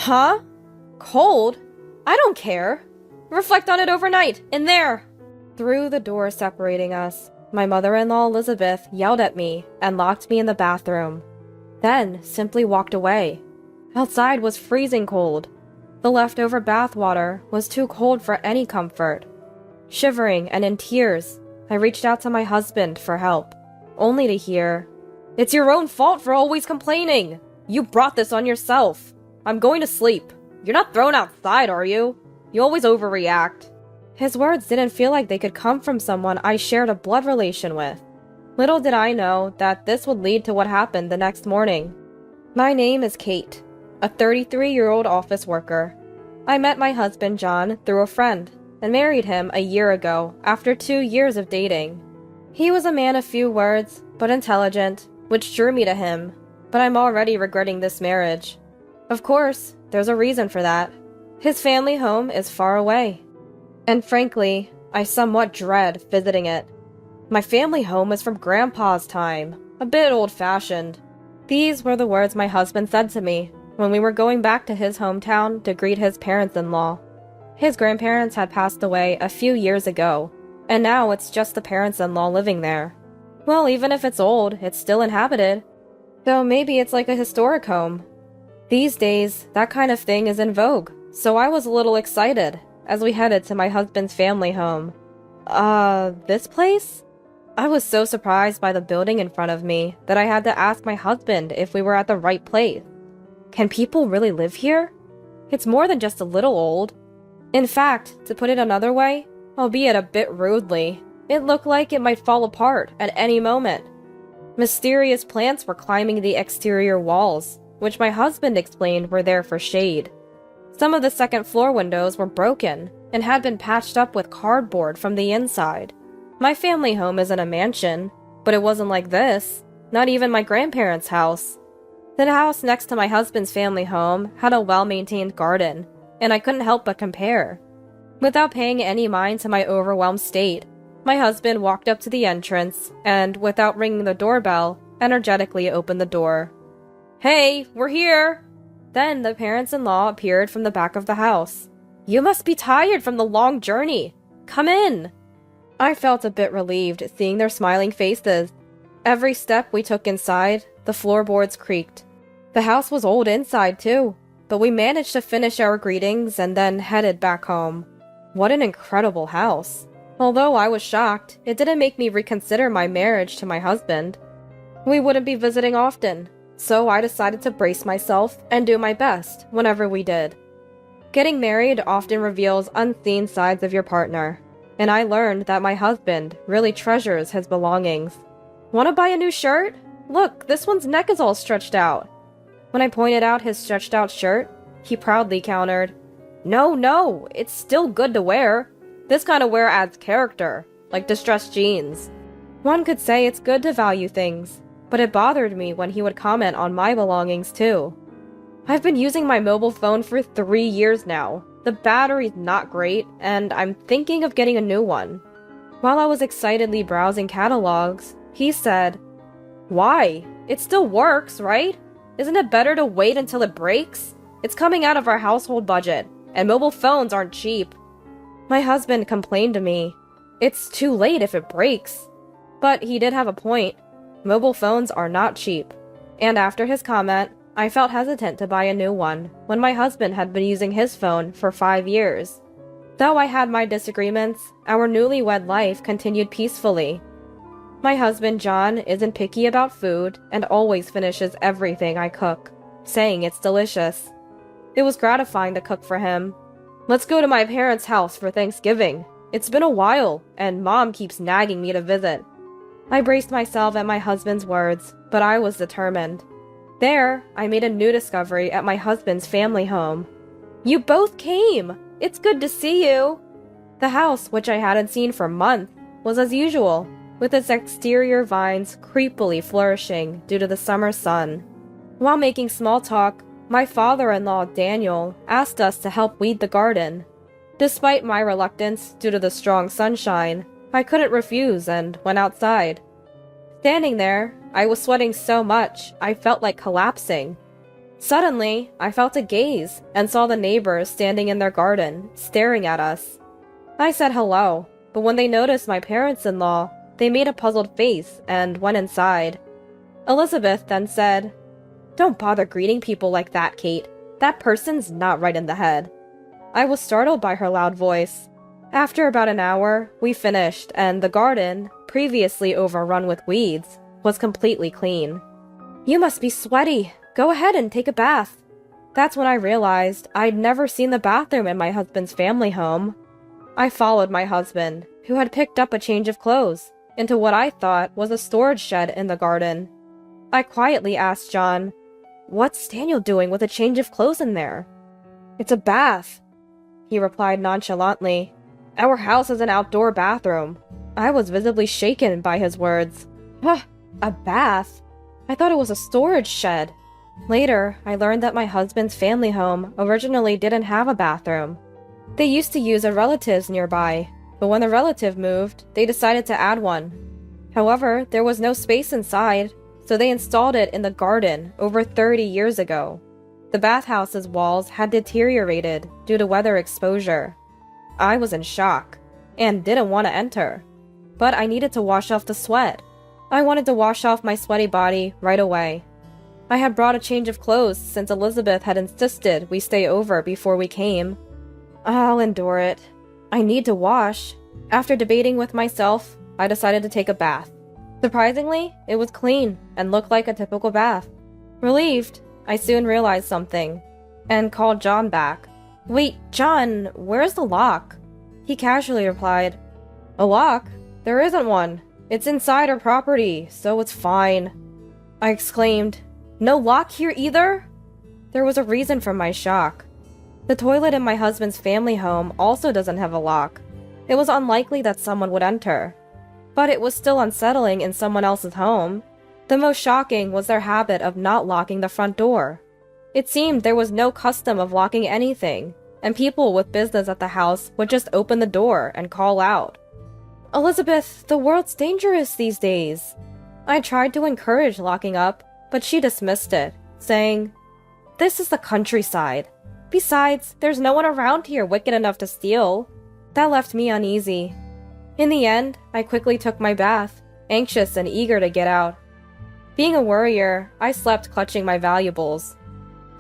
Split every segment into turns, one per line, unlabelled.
Huh? Cold? I don't care. Reflect on it overnight, in there. Through the door separating us, my mother-in-law Elizabeth yelled at me and locked me in the bathroom. Then simply walked away. Outside was freezing cold. The leftover bath water was too cold for any comfort. Shivering and in tears, I reached out to my husband for help, only to hear, "It's your own fault for always complaining. You brought this on yourself. I'm going to sleep. You're not thrown outside, are you? You always overreact." His words didn't feel like they could come from someone I shared a blood relation with. Little did I know that this would lead to what happened the next morning. My name is Kate, a 33-year-old office worker. I met my husband John through a friend and married him a year ago after 2 years of dating. He was a man of few words, but intelligent, which drew me to him, but I'm already regretting this marriage. Of course, there's a reason for that. His family home is far away. And frankly, I somewhat dread visiting it. My family home is from Grandpa's time, a bit old-fashioned. These were the words my husband said to me when we were going back to his hometown to greet his parents-in-law. His grandparents had passed away a few years ago, and now it's just the parents-in-law living there. Well, even if it's old, it's still inhabited. So maybe it's like a historic home. These days, that kind of thing is in vogue, so I was a little excited as we headed to my husband's family home. This place? I was so surprised by the building in front of me that I had to ask my husband if we were at the right place. Can people really live here? It's more than just a little old. In fact, to put it another way, albeit a bit rudely, it looked like it might fall apart at any moment. Mysterious plants were climbing the exterior walls, which my husband explained were there for shade. Some of the second-floor windows were broken and had been patched up with cardboard from the inside. My family home isn't a mansion, but it wasn't like this, not even my grandparents' house. The house next to my husband's family home had a well-maintained garden, and I couldn't help but compare. Without paying any mind to my overwhelmed state, my husband walked up to the entrance and, without ringing the doorbell, energetically opened the door. "Hey, we're here!" Then the parents-in-law appeared from the back of the house. "You must be tired from the long journey. Come in!" I felt a bit relieved seeing their smiling faces. Every step we took inside, the floorboards creaked. The house was old inside too, but we managed to finish our greetings and then headed back home. What an incredible house. Although I was shocked, it didn't make me reconsider my marriage to my husband. We wouldn't be visiting often, so I decided to brace myself and do my best whenever we did. Getting married often reveals unseen sides of your partner, and I learned that my husband really treasures his belongings. "Want to buy a new shirt? Look, this one's neck is all stretched out." When I pointed out his stretched out shirt, he proudly countered, No, it's still good to wear. This kind of wear adds character, like distressed jeans." One could say it's good to value things, but it bothered me when he would comment on my belongings too. I've been using my mobile phone for 3 years now. The battery's not great, and I'm thinking of getting a new one. While I was excitedly browsing catalogs, he said, "Why? It still works, right? Isn't it better to wait until it breaks? It's coming out of our household budget, and mobile phones aren't cheap." My husband complained to me, "It's too late if it breaks." But he did have a point. Mobile phones are not cheap. And after his comment, I felt hesitant to buy a new one when my husband had been using his phone for 5 years. Though I had my disagreements, our newlywed life continued peacefully. My husband John isn't picky about food and always finishes everything I cook, saying it's delicious. It was gratifying to cook for him. "Let's go to my parents' house for Thanksgiving. It's been a while, and Mom keeps nagging me to visit." I braced myself at my husband's words, but I was determined. There, I made a new discovery at my husband's family home. "You both came! It's good to see you!" The house, which I hadn't seen for months, was as usual, with its exterior vines creepily flourishing due to the summer sun. While making small talk, my father-in-law, Daniel, asked us to help weed the garden. Despite my reluctance due to the strong sunshine, I couldn't refuse and went outside. Standing there, I was sweating so much I felt like collapsing. Suddenly, I felt a gaze and saw the neighbors standing in their garden, staring at us. I said hello, but when they noticed my parents-in-law, they made a puzzled face and went inside. Elizabeth then said, "Don't bother greeting people like that, Kate. That person's not right in the head." I was startled by her loud voice. After about an hour, we finished, and the garden, previously overrun with weeds, was completely clean. "You must be sweaty. Go ahead and take a bath." That's when I realized I'd never seen the bathroom in my husband's family home. I followed my husband, who had picked up a change of clothes, into what I thought was a storage shed in the garden. I quietly asked John, "What's Daniel doing with a change of clothes in there?" "It's a bath," he replied nonchalantly. "Our house has an outdoor bathroom." I was visibly shaken by his words. Huh, a bath? I thought it was a storage shed. Later, I learned that my husband's family home originally didn't have a bathroom. They used to use a relative's nearby, but when the relative moved, they decided to add one. However, there was no space inside, so they installed it in the garden over 30 years ago. The bathhouse's walls had deteriorated due to weather exposure. I was in shock, and didn't want to enter. But I needed to wash off the sweat. I wanted to wash off my sweaty body right away. I had brought a change of clothes since Elizabeth had insisted we stay over before we came. I'll endure it. I need to wash. After debating with myself, I decided to take a bath. Surprisingly, it was clean and looked like a typical bath. Relieved, I soon realized something, and called John back. "Wait, John, where's the lock?" He casually replied, "A lock? There isn't one. It's inside our property, so it's fine." I exclaimed, "No lock here either?" There was a reason for my shock. The toilet in my husband's family home also doesn't have a lock. It was unlikely that someone would enter. But it was still unsettling in someone else's home. The most shocking was their habit of not locking the front door. It seemed there was no custom of locking anything, and people with business at the house would just open the door and call out. "Elizabeth, the world's dangerous these days." I tried to encourage locking up, but she dismissed it, saying, "This is the countryside. Besides, there's no one around here wicked enough to steal." That left me uneasy. In the end, I quickly took my bath, anxious and eager to get out. Being a worrier, I slept clutching my valuables.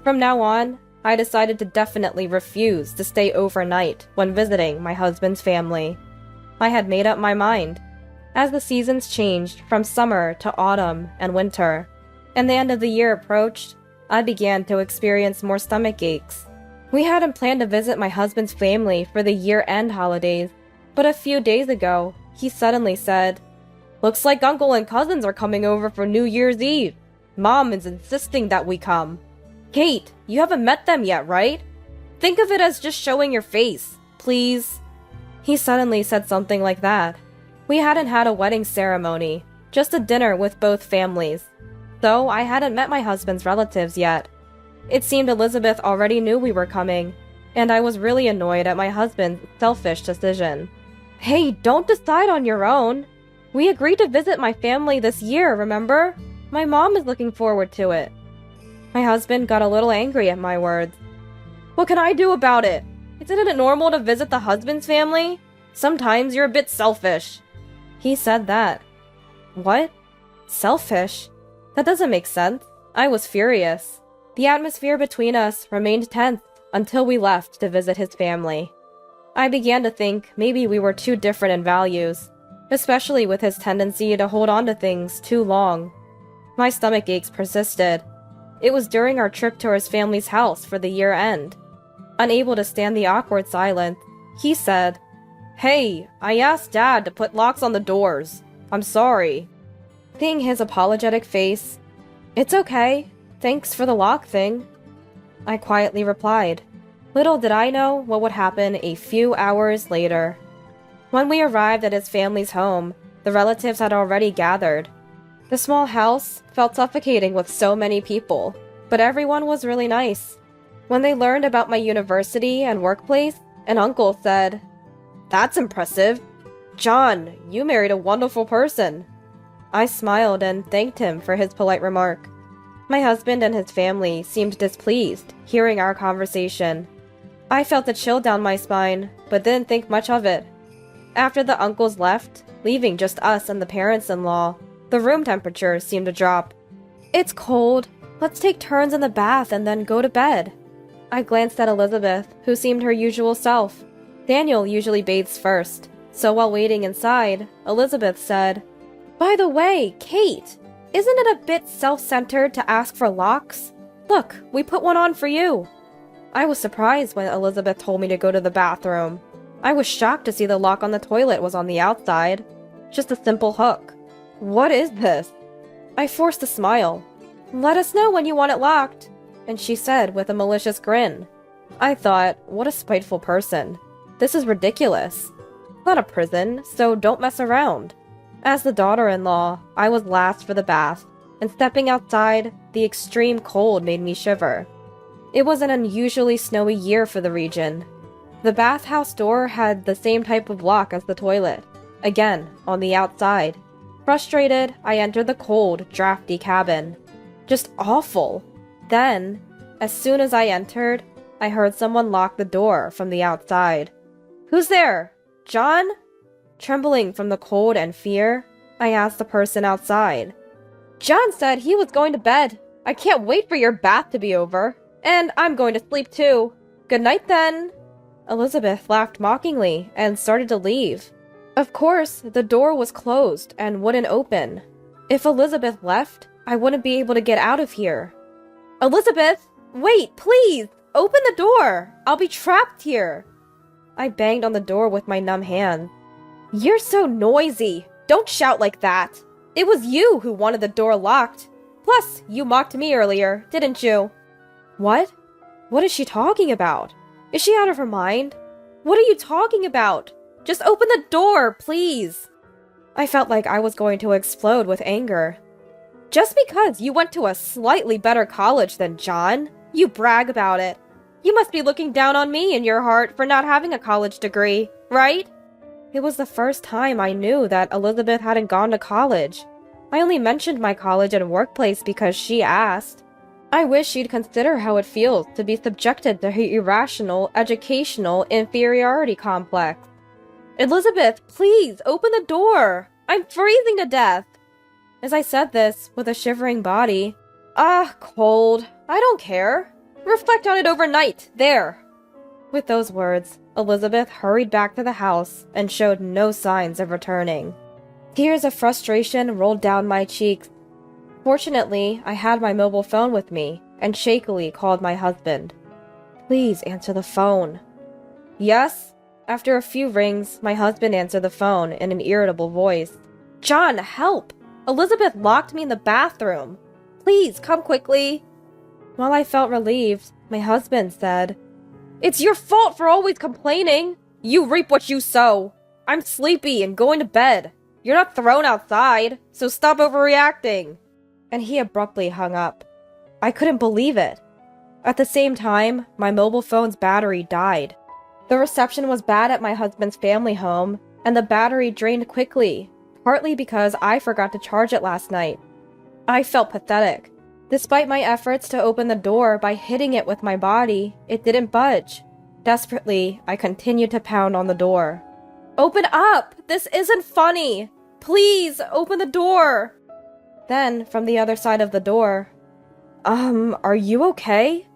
From now on, I decided to definitely refuse to stay overnight when visiting my husband's family. I had made up my mind. As the seasons changed from summer to autumn and winter, and the end of the year approached, I began to experience more stomach aches. We hadn't planned to visit my husband's family for the year-end holidays, but a few days ago, he suddenly said, "Looks like Uncle and cousins are coming over for New Year's Eve. Mom is insisting that we come." "Kate, you haven't met them yet, right? Think of it as just showing your face, please." He suddenly said something like that. We hadn't had a wedding ceremony, just a dinner with both families. So I hadn't met my husband's relatives yet. It seemed Elizabeth already knew we were coming, and I was really annoyed at my husband's selfish decision. "Hey, don't decide on your own. We agreed to visit my family this year, remember? My mom is looking forward to it." My husband got a little angry at my words. "What can I do about it? Isn't it normal to visit the husband's family? Sometimes you're a bit selfish." He said that. What? Selfish? That doesn't make sense. I was furious. The atmosphere between us remained tense until we left to visit his family. I began to think maybe we were too different in values, especially with his tendency to hold on to things too long. My stomach aches persisted. It was during our trip to his family's house for the year-end. Unable to stand the awkward silence, he said, "Hey, I asked Dad to put locks on the doors. I'm sorry." Seeing his apologetic face, "It's okay. Thanks for the lock thing," I quietly replied. Little did I know what would happen a few hours later. When we arrived at his family's home, the relatives had already gathered. The small house felt suffocating with so many people, but everyone was really nice. When they learned about my university and workplace, an uncle said, "That's impressive. John, you married a wonderful person." I smiled and thanked him for his polite remark. My husband and his family seemed displeased, hearing our conversation. I felt a chill down my spine, but didn't think much of it. After the uncles left, leaving just us and the parents-in-law, the room temperature seemed to drop. "It's cold. Let's take turns in the bath and then go to bed." I glanced at Elizabeth, who seemed her usual self. Daniel usually bathes first, so while waiting inside, Elizabeth said, "By the way, Kate, isn't it a bit self-centered to ask for locks? Look, we put one on for you." I was surprised when Elizabeth told me to go to the bathroom. I was shocked to see the lock on the toilet was on the outside. Just a simple hook. What is this? I forced a smile. "Let us know when you want it locked," and she said with a malicious grin. I thought, what a spiteful person. This is ridiculous. It's not a prison, so don't mess around. As the daughter-in-law, I was last for the bath, and stepping outside, the extreme cold made me shiver. It was an unusually snowy year for the region. The bathhouse door had the same type of lock as the toilet, again, on the outside. Frustrated, I entered the cold, drafty cabin. Just awful. Then, as soon as I entered, I heard someone lock the door from the outside. "Who's there? John?" Trembling from the cold and fear, I asked the person outside. "John said he was going to bed. I can't wait for your bath to be over. And I'm going to sleep too. Good night then." Elizabeth laughed mockingly and started to leave. Of course, the door was closed and wouldn't open. If Elizabeth left, I wouldn't be able to get out of here. "Elizabeth, wait, please! Open the door! I'll be trapped here!" I banged on the door with my numb hand. "You're so noisy! Don't shout like that! It was you who wanted the door locked. Plus, you mocked me earlier, didn't you?" "What? What is she talking about? Is she out of her mind? What are you talking about? Just open the door, please!" I felt like I was going to explode with anger. "Just because you went to a slightly better college than John, you brag about it. You must be looking down on me in your heart for not having a college degree, right?" It was the first time I knew that Elizabeth hadn't gone to college. I only mentioned my college and workplace because she asked. I wish she'd consider how it feels to be subjected to her irrational, educational inferiority complex. "Elizabeth, please, open the door! I'm freezing to death!" As I said this, with a shivering body, cold. I don't care. Reflect on it overnight. There." With those words, Elizabeth hurried back to the house and showed no signs of returning. Tears of frustration rolled down my cheeks. Fortunately, I had my mobile phone with me and shakily called my husband. "Please answer the phone." "Yes?" After a few rings, my husband answered the phone in an irritable voice. "John, help! Elizabeth locked me in the bathroom. Please, come quickly." While I felt relieved, my husband said, "It's your fault for always complaining. You reap what you sow. I'm sleepy and going to bed. You're not thrown outside, so stop overreacting." And he abruptly hung up. I couldn't believe it. At the same time, my mobile phone's battery died. The reception was bad at my husband's family home, and the battery drained quickly, partly because I forgot to charge it last night. I felt pathetic. Despite my efforts to open the door by hitting it with my body, it didn't budge. Desperately, I continued to pound on the door. "Open up! This isn't funny! Please, open the door!" Then, from the other side of the door, are you okay?"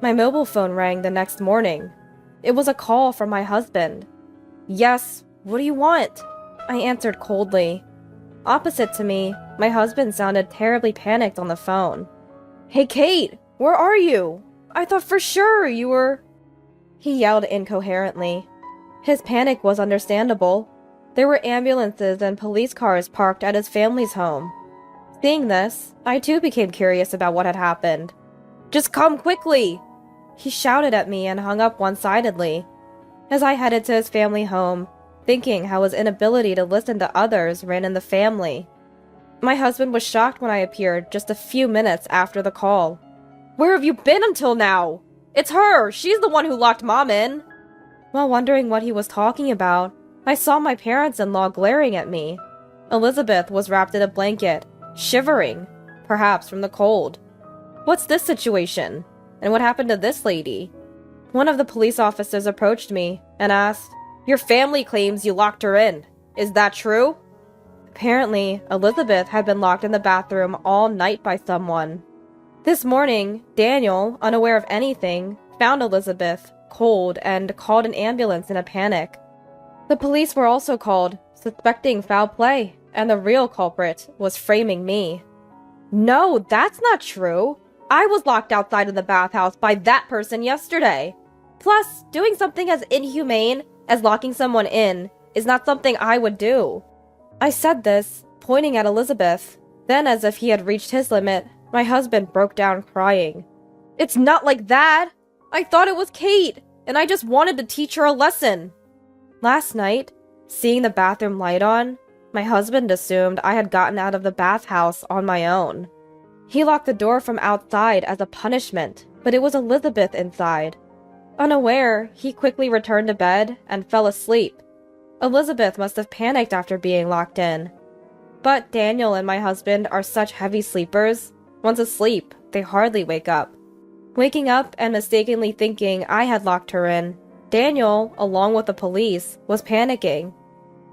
My mobile phone rang the next morning. It was a call from my husband. "Yes, what do you want?" I answered coldly. Opposite to me, my husband sounded terribly panicked on the phone. "Hey Kate, where are you? I thought for sure you were..." He yelled incoherently. His panic was understandable. There were ambulances and police cars parked at his family's home. Seeing this, I too became curious about what had happened. "Just come quickly!" He shouted at me and hung up one-sidedly. As I headed to his family home, thinking how his inability to listen to others ran in the family. My husband was shocked when I appeared just a few minutes after the call. "Where have you been until now? It's her! She's the one who locked Mom in!" While wondering what he was talking about, I saw my parents-in-law glaring at me. Elizabeth was wrapped in a blanket, shivering, perhaps from the cold. What's this situation? And what happened to this lady? One of the police officers approached me and asked, "Your family claims you locked her in. Is that true?" Apparently, Elizabeth had been locked in the bathroom all night by someone. This morning, Daniel, unaware of anything, found Elizabeth, cold, and called an ambulance in a panic. The police were also called, suspecting foul play, and the real culprit was framing me. No, that's not true. I was locked outside of the bathhouse by that person yesterday. Plus, doing something as inhumane as locking someone in is not something I would do. I said this, pointing at Elizabeth. Then, as if he had reached his limit, my husband broke down crying. "It's not like that! I thought it was Kate, and I just wanted to teach her a lesson." Last night, seeing the bathroom light on, my husband assumed I had gotten out of the bathhouse on my own. He locked the door from outside as a punishment, but it was Elizabeth inside. Unaware, he quickly returned to bed and fell asleep. Elizabeth must have panicked after being locked in. But Daniel and my husband are such heavy sleepers. Once asleep, they hardly wake up. Waking up and mistakenly thinking I had locked her in, Daniel, along with the police, was panicking.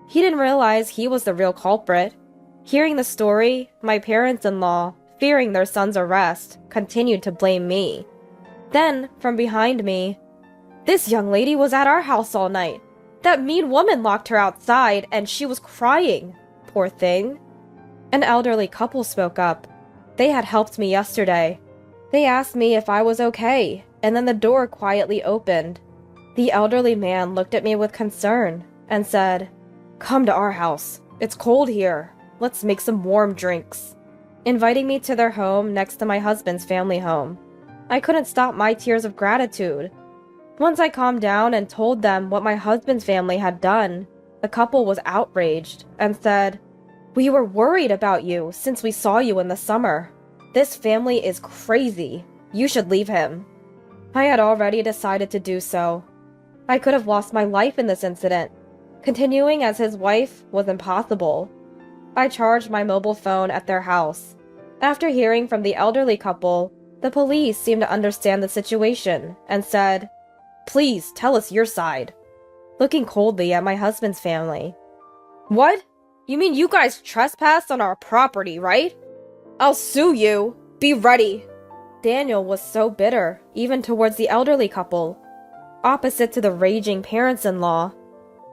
He didn't realize he was the real culprit. Hearing the story, my parents-in-law, fearing their son's arrest, continued to blame me. Then, from behind me, "This young lady was at our house all night. That mean woman locked her outside and she was crying. Poor thing." An elderly couple spoke up. They had helped me yesterday. They asked me if I was okay, and then the door quietly opened. The elderly man looked at me with concern and said, "Come to our house. It's cold here. Let's make some warm drinks," inviting me to their home next to my husband's family home. I couldn't stop my tears of gratitude. Once I calmed down and told them what my husband's family had done, the couple was outraged and said, "We were worried about you since we saw you in the summer. This family is crazy. You should leave him." I had already decided to do so. I could have lost my life in this incident. Continuing as his wife was impossible. I charged my mobile phone at their house. After hearing from the elderly couple, the police seemed to understand the situation and said, "Please tell us your side," looking coldly at my husband's family. "What? You mean you guys trespassed on our property, right? I'll sue you. Be ready." Daniel was so bitter, even towards the elderly couple, opposite to the raging parents-in-law.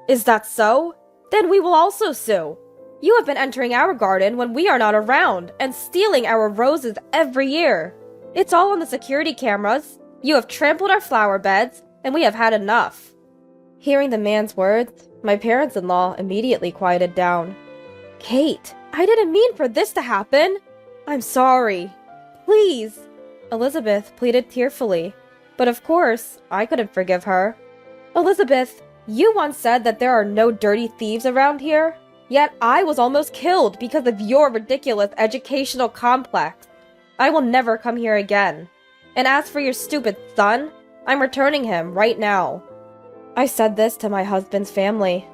"Is that so? Then we will also sue. You have been entering our garden when we are not around and stealing our roses every year. It's all on the security cameras. You have trampled our flower beds, and we have had enough." Hearing the man's words, my parents-in-law immediately quieted down. "Kate, I didn't mean for this to happen. I'm sorry. Please," Elizabeth pleaded tearfully. But of course, I couldn't forgive her. "Elizabeth, you once said that there are no dirty thieves around here. Yet I was almost killed because of your ridiculous educational complex. I will never come here again. And as for your stupid son, I'm returning him right now." I said this to my husband's family.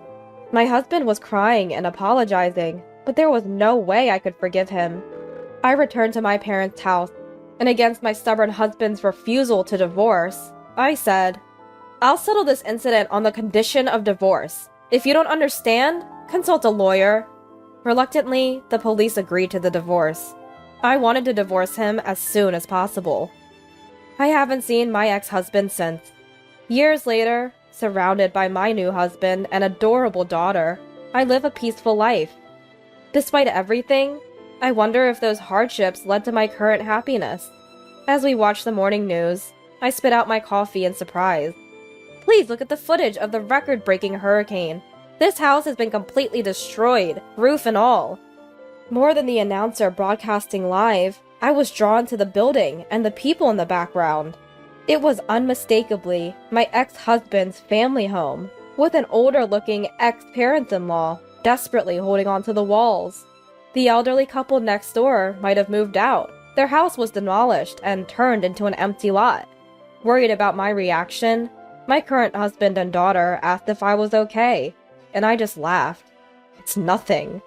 My husband was crying and apologizing, but there was no way I could forgive him. I returned to my parents' house, and against my stubborn husband's refusal to divorce, I said, "I'll settle this incident on the condition of divorce. If you don't understand, consult a lawyer." Reluctantly, the police agreed to the divorce. I wanted to divorce him as soon as possible. I haven't seen my ex-husband since. Years later, surrounded by my new husband and adorable daughter, I live a peaceful life. Despite everything, I wonder if those hardships led to my current happiness. As we watch the morning news, I spit out my coffee in surprise. Please look at the footage of the record-breaking hurricane. This house has been completely destroyed, roof and all. More than the announcer broadcasting live, I was drawn to the building and the people in the background. It was unmistakably my ex-husband's family home, with an older-looking ex-parents-in-law desperately holding onto the walls. The elderly couple next door might have moved out. Their house was demolished and turned into an empty lot. Worried about my reaction, my current husband and daughter asked if I was okay, and I just laughed. It's nothing.